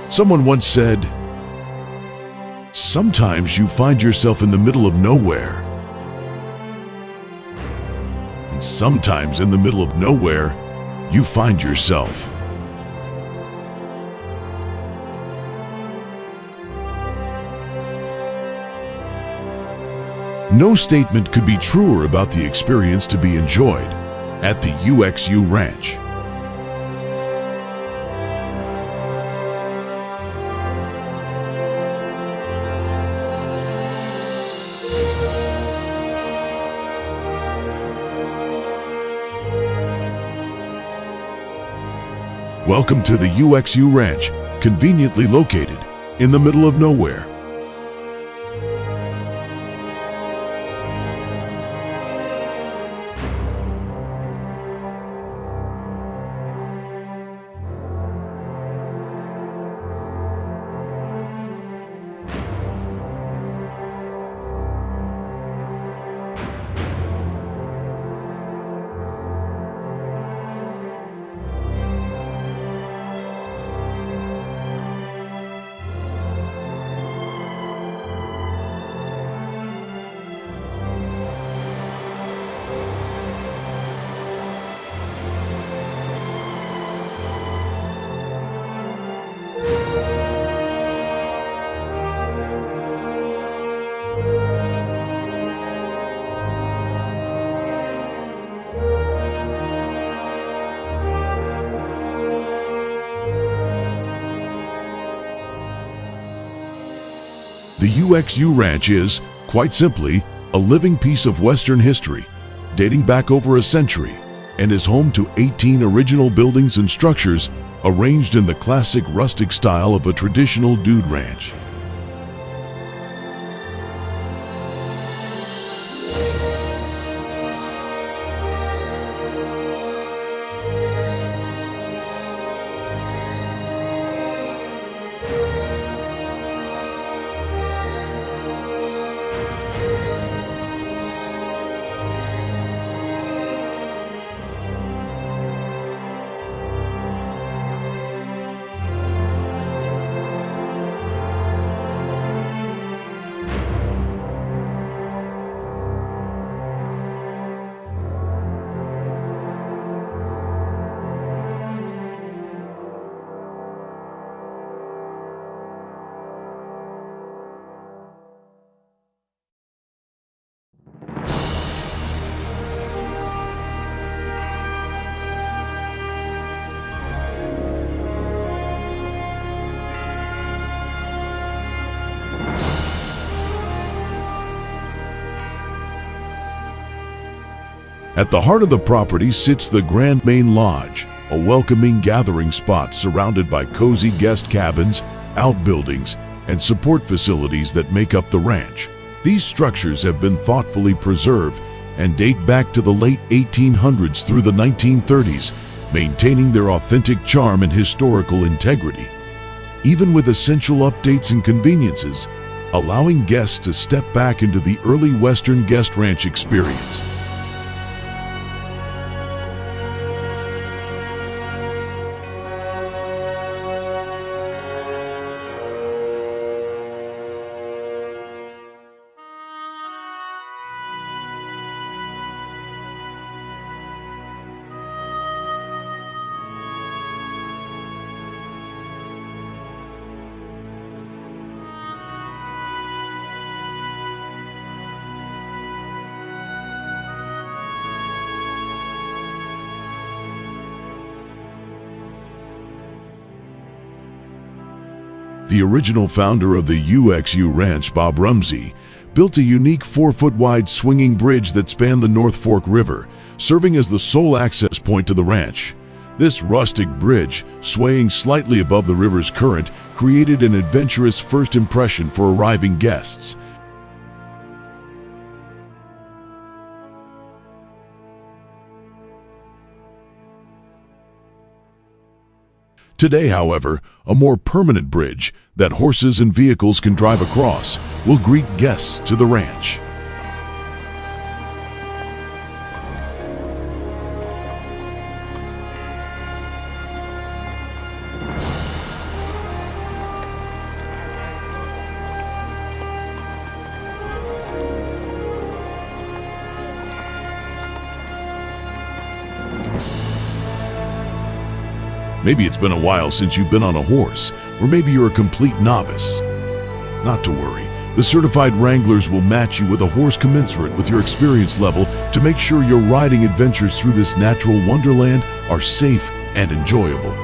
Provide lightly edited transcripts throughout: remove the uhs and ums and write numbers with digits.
Someone once said, "Sometimes you find yourself in the middle of nowhere. And sometimes in the middle of nowhere, you find yourself." No statement could be truer about the experience to be enjoyed at the UXU Ranch. Welcome to the UXU Ranch, conveniently located in the middle of nowhere. The UXU Ranch is, quite simply, a living piece of Western history, dating back over a century, and is home to 18 original buildings and structures arranged in the classic rustic style of a traditional dude ranch. At the heart of the property sits the Grand Main Lodge, a welcoming gathering spot surrounded by cozy guest cabins, outbuildings, and support facilities that make up the ranch. These structures have been thoughtfully preserved and date back to the late 1800s through the 1930s, maintaining their authentic charm and historical integrity. Even with essential updates and conveniences, allowing guests to step back into the early Western guest ranch experience. The original founder of the UXU Ranch, Bob Rumsey, built a unique 4-foot-wide swinging bridge that spanned the North Fork River, serving as the sole access point to the ranch. This rustic bridge, swaying slightly above the river's current, created an adventurous first impression for arriving guests. Today, however, a more permanent bridge that horses and vehicles can drive across will greet guests to the ranch. Maybe it's been a while since you've been on a horse, or maybe you're a complete novice. Not to worry, the certified wranglers will match you with a horse commensurate with your experience level to make sure your riding adventures through this natural wonderland are safe and enjoyable.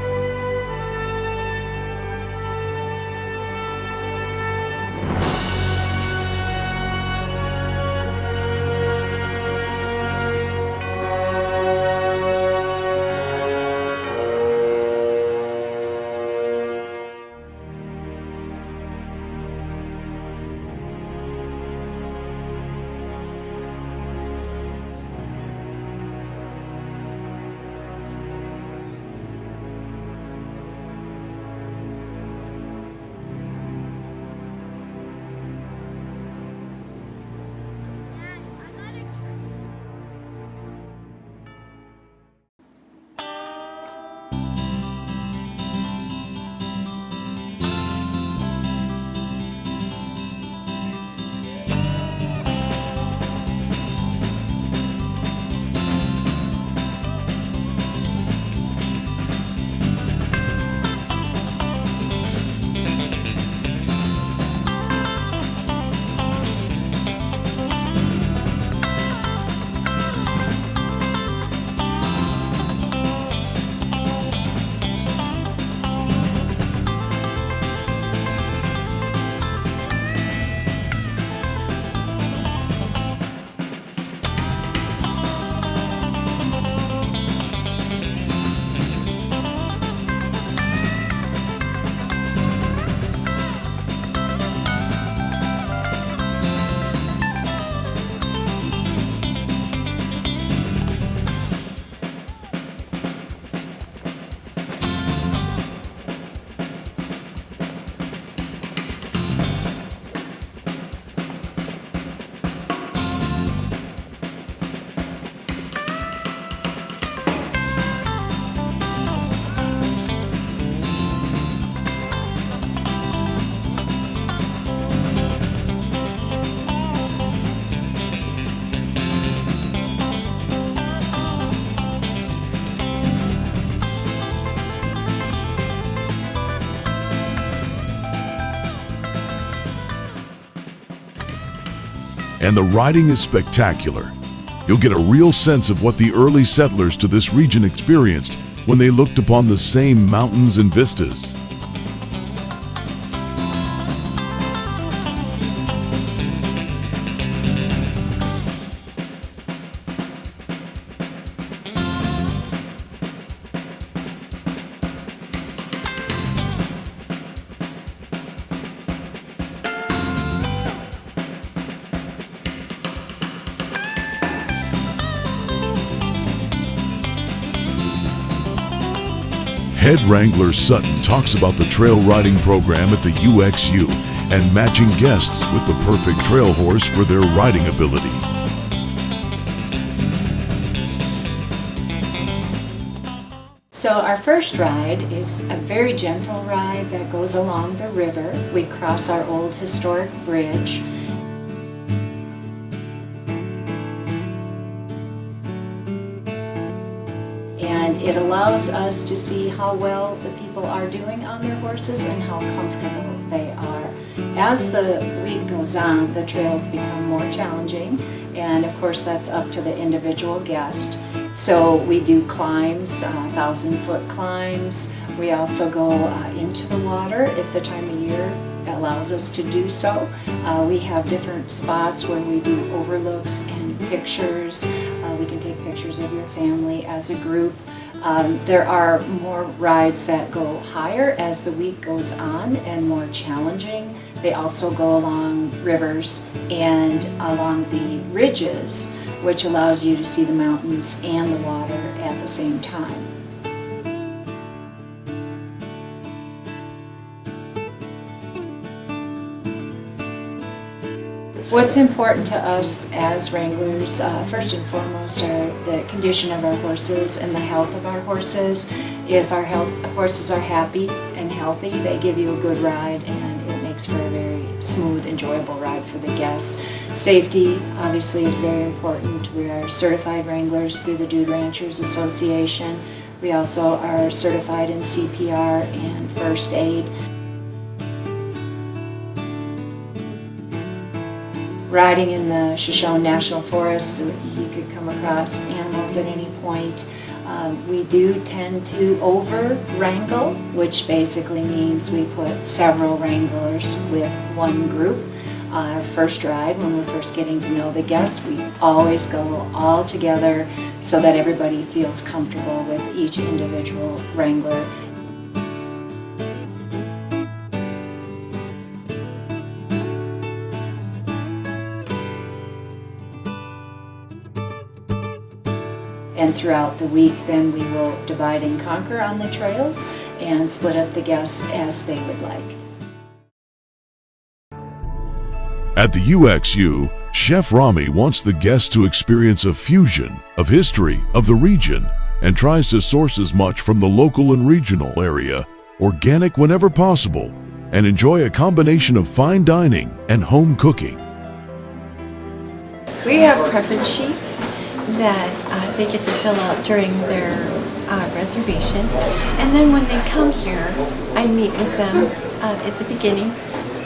And the riding is spectacular. You'll get a real sense of what the early settlers to this region experienced when they looked upon the same mountains and vistas. Head Wrangler Sutton talks about the trail riding program at the UXU and matching guests with the perfect trail horse for their riding ability. So our first ride is a very gentle ride that goes along the river. We cross our old historic bridge. And it allows us to see how well the people are doing on their horses and how comfortable they are. As the week goes on, the trails become more challenging, and of course that's up to the individual guest. So we do climbs, 1,000-foot climbs. We also go into the water if the time of year year allows us to do so. We have different spots where we do overlooks and pictures. We can take pictures of your family as a group. There are more rides that go higher as the week goes on and more challenging. They also go along rivers and along the ridges, which allows you to see the mountains and the water at the same time. What's important to us as wranglers, first and foremost, are the condition of our horses and the health of our horses. If our horses are happy and healthy, they give you a good ride, and it makes for a very smooth, enjoyable ride for the guests. Safety, obviously, is very important. We are certified wranglers through the Dude Ranchers Association. We also are certified in CPR and first aid. Riding in the Shoshone National Forest, you could come across animals at any point. We do tend to over-wrangle, which basically means we put several wranglers with one group. Our first ride, when we're first getting to know the guests, we always go all together so that everybody feels comfortable with each individual wrangler. And throughout the week, then we will divide and conquer on the trails and split up the guests as they would like. At the UXU, Chef Rami wants the guests to experience a fusion of history of the region and tries to source as much from the local and regional area, organic whenever possible, and enjoy a combination of fine dining and home cooking. We have preference sheets that they get to fill out during their reservation, and then when they come here, I meet with them at the beginning,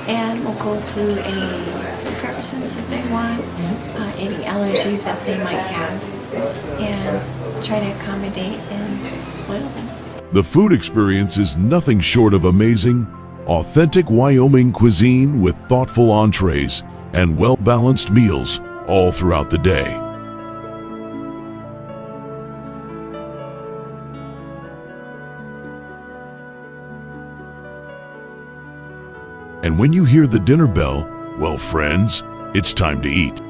and we'll go through any preferences that they want, any allergies that they might have, and try to accommodate and spoil them. The food experience is nothing short of amazing, authentic Wyoming cuisine with thoughtful entrees and well-balanced meals all throughout the day. And when you hear the dinner bell, well, friends, it's time to eat.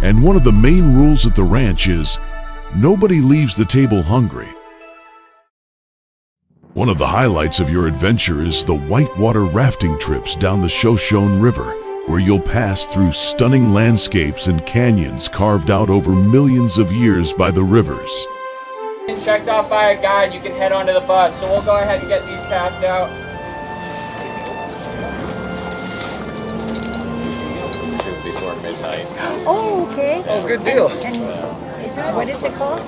And one of the main rules at the ranch is, nobody leaves the table hungry. One of the highlights of your adventure is the whitewater rafting trips down the Shoshone River, where you'll pass through stunning landscapes and canyons carved out over millions of years by the rivers. Checked off by a guide, you can head onto the bus. So we'll go ahead and get these passed out. Before midnight. Oh, okay. Oh, good deal. And what is it called?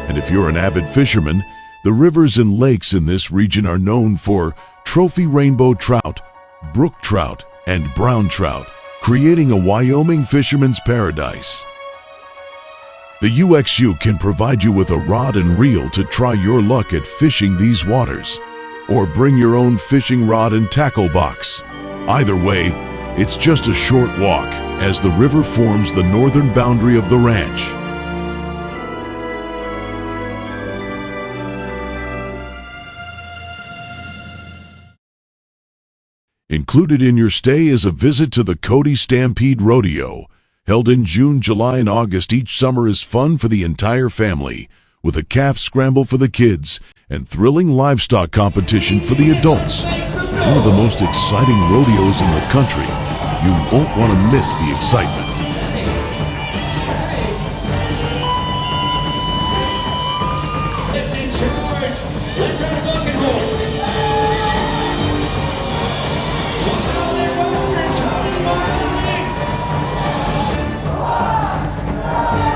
And if you're an avid fisherman, the rivers and lakes in this region are known for trophy rainbow trout, brook trout, and brown trout, creating a Wyoming fisherman's paradise. The UXU can provide you with a rod and reel to try your luck at fishing these waters, or bring your own fishing rod and tackle box. Either way, it's just a short walk as the river forms the northern boundary of the ranch. Included in your stay is a visit to the Cody Stampede Rodeo. Held in June, July, and August, each summer is fun for the entire family, with a calf scramble for the kids and thrilling livestock competition for the adults. One of the most exciting rodeos in the country. You won't want to miss the excitement. Lifting charge. Let's turn the bucket horse. Wild and Western Cody Wyoming.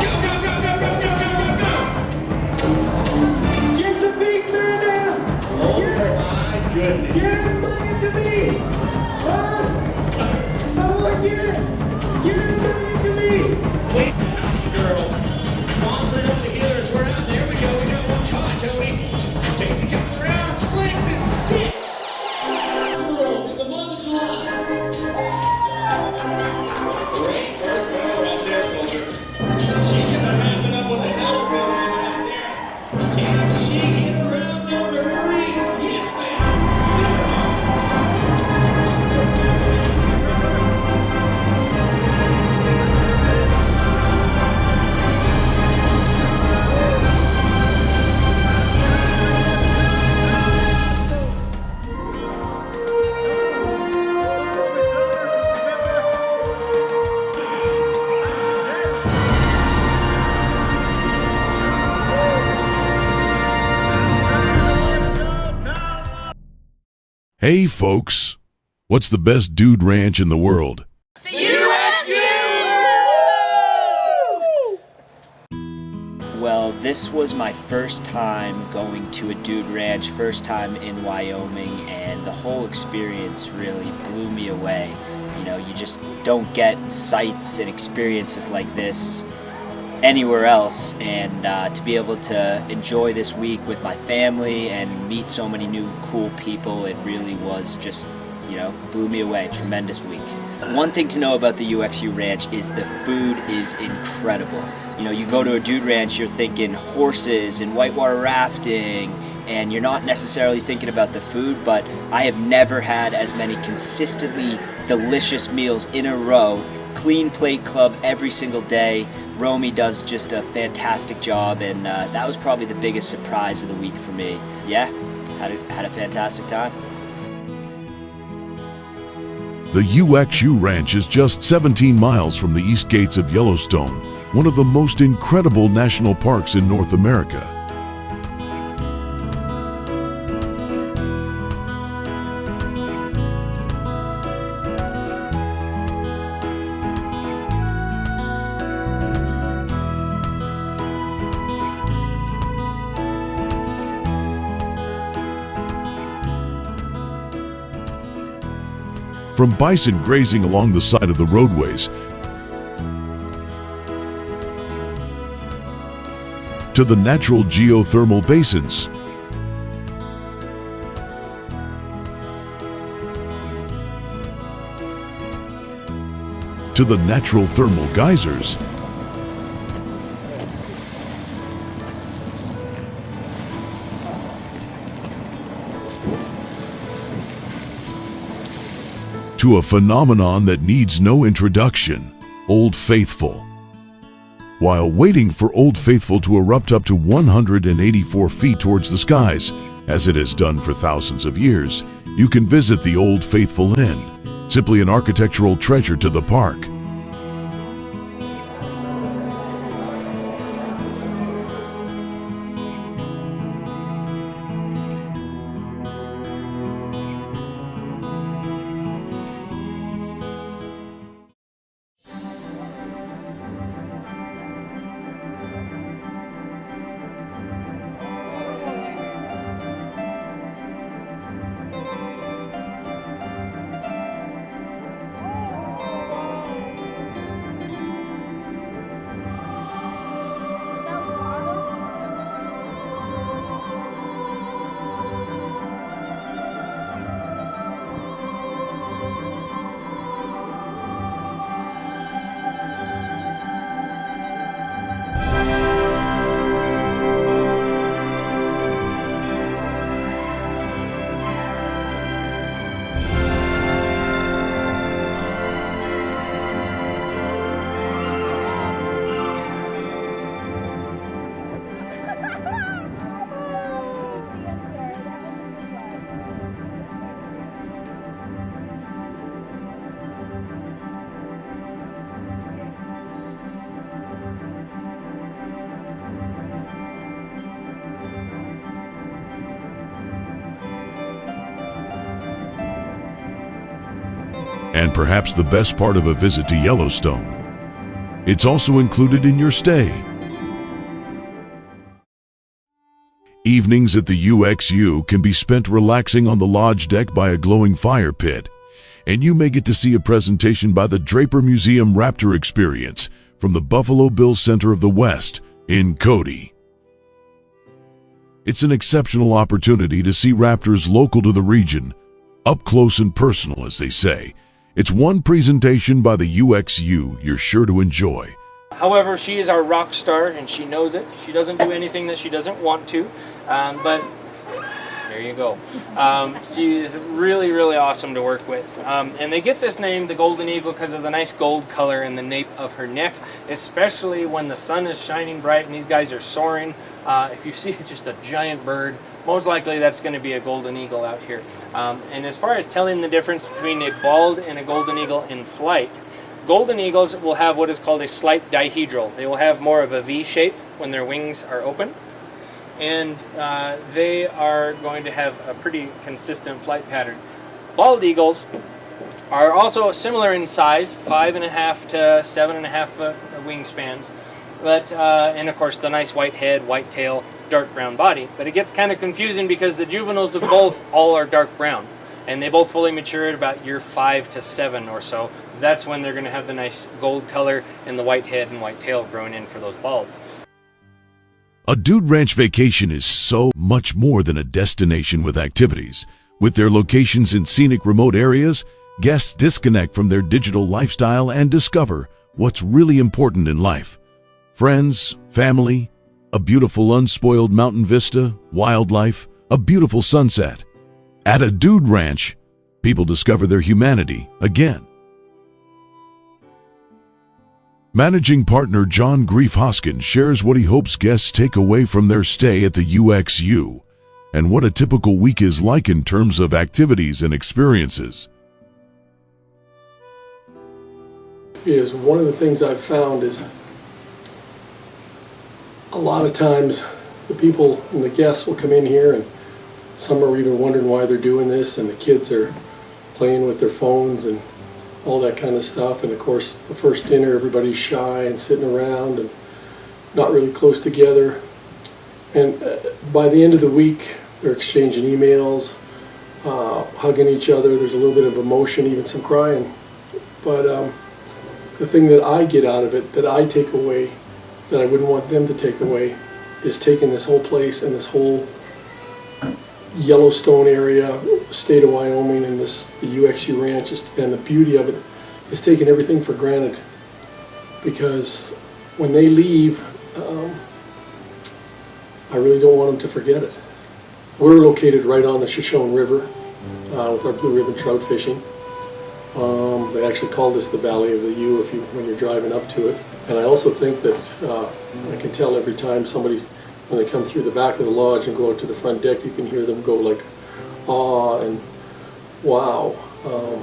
Go, go, go, go, go, go, go, go, go. Get the big man down! My goodness. Get him back to me! Huh? Someone get it! Get him back to me! Wait, girl. Sponsored on the healers. We're out. There we go. We got one caught, Cody. Casey comes around, slings and sticks. In the month of July. Great first go right there, Colter. She's gonna wrap it up with another good one right there. Can she hit around number 3? Yes, Hey folks, what's the best dude ranch in the world? Well, this was my first time going to a dude ranch, first time in Wyoming, and the whole experience really blew me away. You know, you just don't get sights and experiences like this anywhere else, and to be able to enjoy this week with my family and meet so many new cool people, it really was just, you know, blew me away. Tremendous week. One thing to know about the UXU Ranch is the food is incredible. You know, you go to a dude ranch, you're thinking horses and whitewater rafting, and you're not necessarily thinking about the food, but I have never had as many consistently delicious meals in a row. Clean Plate Club every single day. Romy does just a fantastic job, and that was probably the biggest surprise of the week for me. Yeah, had a fantastic time. The UXU Ranch is just 17 miles from the east gates of Yellowstone, one of the most incredible national parks in North America. From bison grazing along the side of the roadways to the natural geothermal basins, to the natural thermal geysers, to a phenomenon that needs no introduction, Old Faithful. While waiting for Old Faithful to erupt up to 184 feet towards the skies, as it has done for thousands of years, you can visit the Old Faithful Inn, simply an architectural treasure to the park. and perhaps the best part of a visit to Yellowstone. It's also included in your stay. Evenings at the UXU can be spent relaxing on the lodge deck by a glowing fire pit, and you may get to see a presentation by the Draper Museum Raptor Experience from the Buffalo Bill Center of the West in Cody. It's an exceptional opportunity to see raptors local to the region, up close and personal, as they say. It's one presentation by the UXU you're sure to enjoy. However, she is our rock star, and she knows it. She doesn't do anything that she doesn't want to, but there you go. She is really, really awesome to work with. And they get this name, the Golden Eagle, because of the nice gold color in the nape of her neck, especially when the sun is shining bright and these guys are soaring. If you see just a giant bird, most likely that's going to be a golden eagle out here. And as far as telling the difference between a bald and a golden eagle in flight, golden eagles will have what is called a slight dihedral. They will have more of a V shape when their wings are open, and they are going to have a pretty consistent flight pattern. Bald eagles are also similar in size, 5.5 to 7.5 foot wingspans, but and of course the nice white head, white tail, dark brown body. But it gets kind of confusing because the juveniles of both all are dark brown, and they both fully mature at about year 5 to 7 or so. That's when they're going to have the nice gold color and the white head and white tail growing in for those balds. A Dude Ranch vacation is so much more than a destination with activities. With their locations in scenic remote areas, guests disconnect from their digital lifestyle and discover what's really important in life. Friends, family, a beautiful unspoiled mountain vista, wildlife, a beautiful sunset. At a Dude Ranch, people discover their humanity again. Managing partner John Grief Hoskins shares what he hopes guests take away from their stay at the UXU and what a typical week is like in terms of activities and experiences. Is one of the things I've found is a lot of times the people and the guests will come in here, and some are even wondering why they're doing this, and the kids are playing with their phones and all that kind of stuff. And of course, the first dinner, everybody's shy and sitting around and not really close together. And by the end of the week, they're exchanging emails, hugging each other. There's a little bit of emotion, even some crying. But the thing that I get out of it, that I take away, that I wouldn't want them to take away, is taking this whole place and this whole Yellowstone area, state of Wyoming, and the UXU Ranch, and the beauty of it is taking everything for granted. Because when they leave, I really don't want them to forget it. We're located right on the Shoshone River with our blue ribbon trout fishing. They actually call this the Valley of the U when you're driving up to it. And I also think that I can tell every time when they come through the back of the lodge and go out to the front deck, you can hear them go like, awe and wow,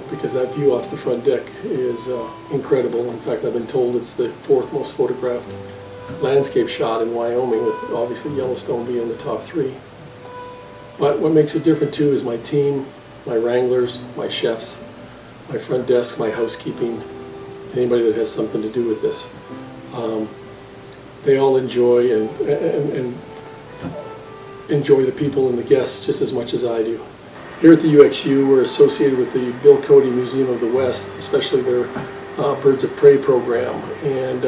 because that view off the front deck is incredible. In fact, I've been told it's the 4th most photographed landscape shot in Wyoming, with obviously Yellowstone being the top 3. But what makes it different too is my team, my wranglers, my chefs, my front desk, my housekeeping, anybody that has something to do with this. They all enjoy and enjoy the people and the guests just as much as I do. Here at the UXU, we're associated with the Bill Cody Museum of the West, especially their Birds of Prey program. And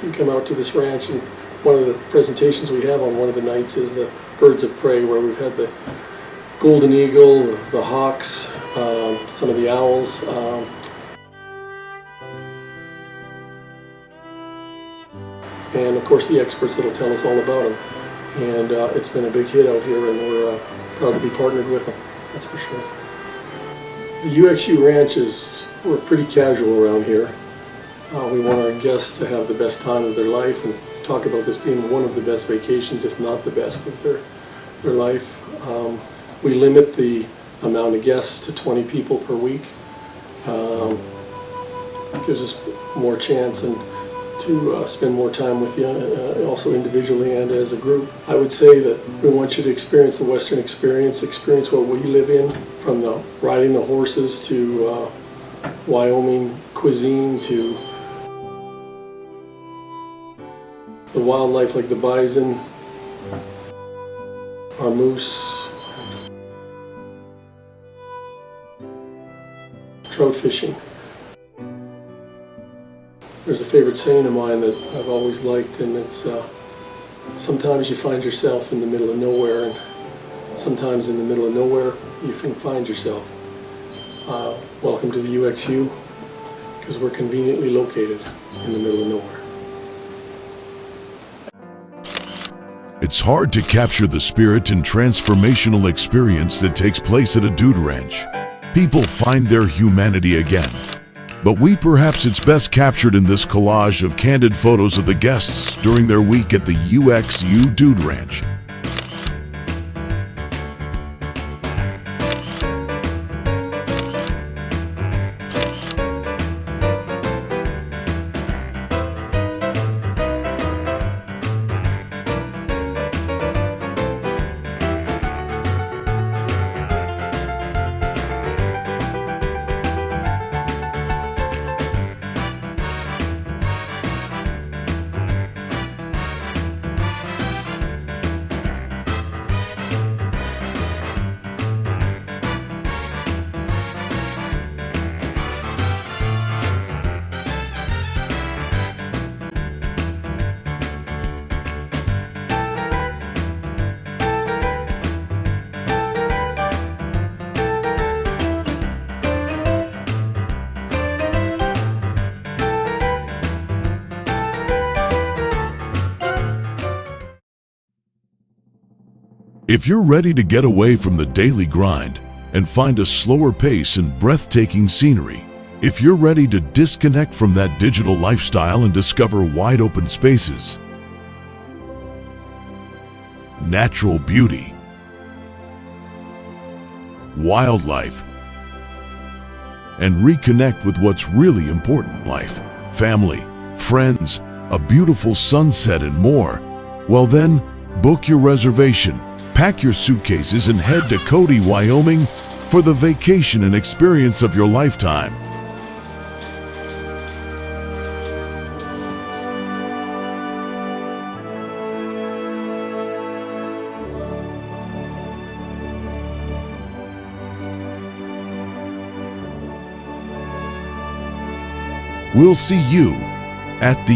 you come out to this ranch, and one of the presentations we have on one of the nights is the Birds of Prey, where we've had the golden eagle, the hawks, some of the owls. And of course the experts that'll tell us all about them. And it's been a big hit out here, and we're proud to be partnered with them, that's for sure. The UXU Ranch we're pretty casual around here. We want our guests to have the best time of their life and talk about this being one of the best vacations, if not the best of their life. We limit the amount of guests to 20 people per week. It gives us more chance to spend more time with you, also individually and as a group. I would say that we want you to experience the Western experience what we live in, from riding the horses to Wyoming cuisine to the wildlife like the bison, our moose, trout fishing. There's a favorite saying of mine that I've always liked, and it's sometimes you find yourself in the middle of nowhere, and sometimes in the middle of nowhere you can find yourself. Welcome to the UXU, because we're conveniently located in the middle of nowhere. It's hard to capture the spirit and transformational experience that takes place at a dude ranch. People find their humanity again. But perhaps it's best captured in this collage of candid photos of the guests during their week at the UXU Dude Ranch. If you're ready to get away from the daily grind and find a slower pace and breathtaking scenery, if you're ready to disconnect from that digital lifestyle and discover wide open spaces, natural beauty, wildlife, and reconnect with what's really important in life, family, friends, a beautiful sunset, and more, well then, book your reservation. Pack your suitcases and head to Cody, Wyoming for the vacation and experience of your lifetime. We'll see you at the